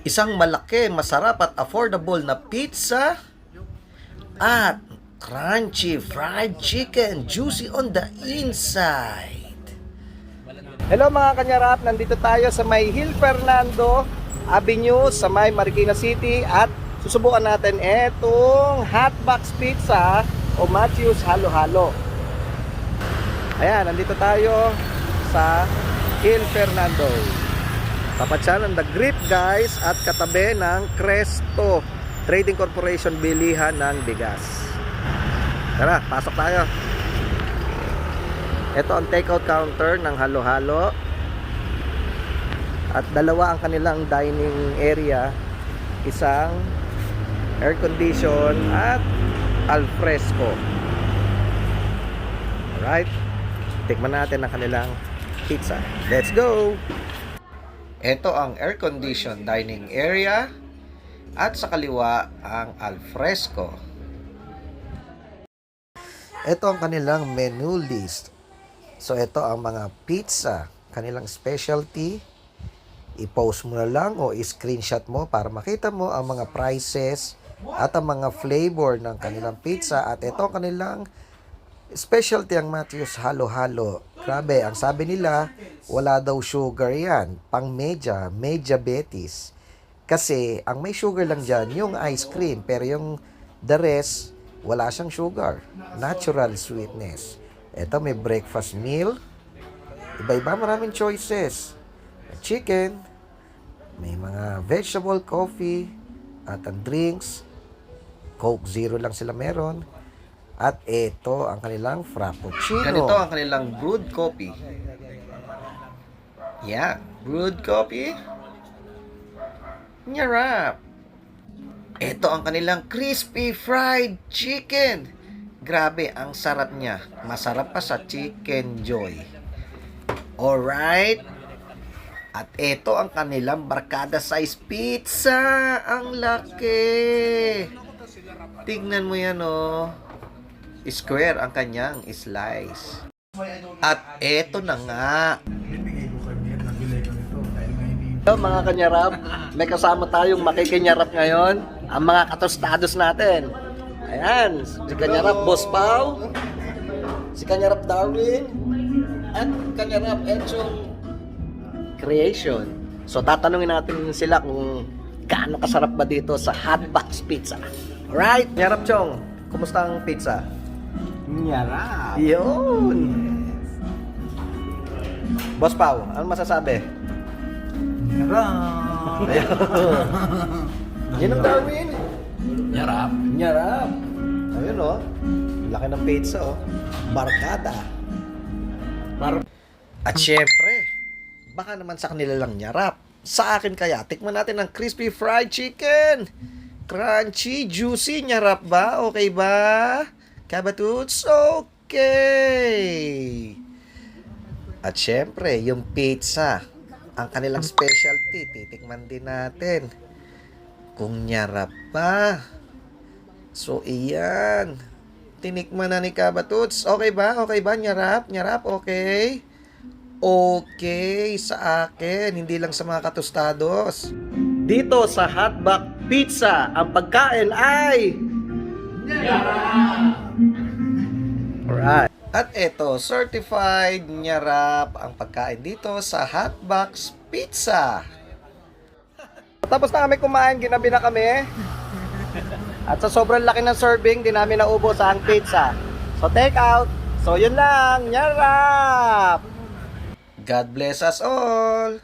Isang malaki, masarap at affordable na pizza at crunchy fried chicken, juicy on the inside. Hello mga kanyarap, nandito tayo sa may Hill Fernando Avenue sa may Marikina City at susubukan natin etong hotbox pizza o Matthew's Halo-Halo. Ayan, nandito tayo sa Hill Fernando. Tapat siya ng The Grip guys at katabi ng Cresto Trading Corporation, bilihan ng bigas. Tara, pasok tayo. Ito ang takeout counter ng Halo-Halo. At dalawa ang kanilang dining area. Isang air condition at al fresco. Alright, tikman natin ang kanilang pizza. Let's go! Ito ang air condition dining area at sa kaliwa ang al fresco. Ito ang kanilang menu list. So ito ang mga pizza, kanilang specialty. I-post mo na lang o i-screenshot mo para makita mo ang mga prices at ang mga flavor ng kanilang pizza. At ito ang kanilang specialty, ang Matthew's Halo-Halo. Grabe, ang sabi nila, wala daw sugar yan. Pang medya, may diabetes. Kasi, ang may sugar lang dyan, yung ice cream. Pero yung the rest, wala siyang sugar. Natural sweetness. Ito, may breakfast meal. Iba-iba, maraming choices. Chicken, may mga vegetable, coffee, at ang drinks. Coke Zero lang sila meron. At ito ang kanilang frappuccino. Ganito ang kanilang brewed coffee. Yeah, brewed coffee. Nyarap. Ito ang kanilang crispy fried chicken. Grabe, ang sarap niya. Masarap pa sa Chicken Joy. Alright. At ito ang kanilang barkada size pizza. Ang laki. Tignan mo yan, oh. Square ang kanyang slice. At eto na nga. Hello mga kanyarap, may kasama tayong makikinyarap ngayon, ang mga katostados natin. Ayan, si kanyarap Boss Pao, si kanyarap Darwin, at kanyarap Enchong Creation. So tatanungin natin sila kung gaano kasarap ba dito sa hotbox pizza. Alright, kanyarap Chong, kumusta ang pizza? Nyarap. Yun. Boss Pao, ano masasabi? Nyarap. Yun ang Darwin. Nyarap. Nyarap. Ayun oh. Laki ng pizza oh. Barkada. At syempre, baka naman sa kanila lang nyarap. Sa akin kaya, tikman natin ang crispy fried chicken. Crunchy, juicy, nyarap ba? Okay ba? Kabatuts, okay. At syempre, yung pizza, ang kanilang specialty, titikman din natin. Kung nyarap pa. So, iyan. Tinikman na ni Kabatuts. Okay ba? Okay ba? Nyarap? Nyarap? Okay? Okay sa akin, hindi lang sa mga katostados. Dito sa Hotbox Pizza, ang pagkain ay... Alright. At ito, certified nyarap ang pagkain dito sa Hotbox Pizza. Tapos na kami kumain, ginabi na kami. At sa sobrang laki ng serving, di namin naubos ang pizza. So take out. So yun lang, nyarap. God bless us all.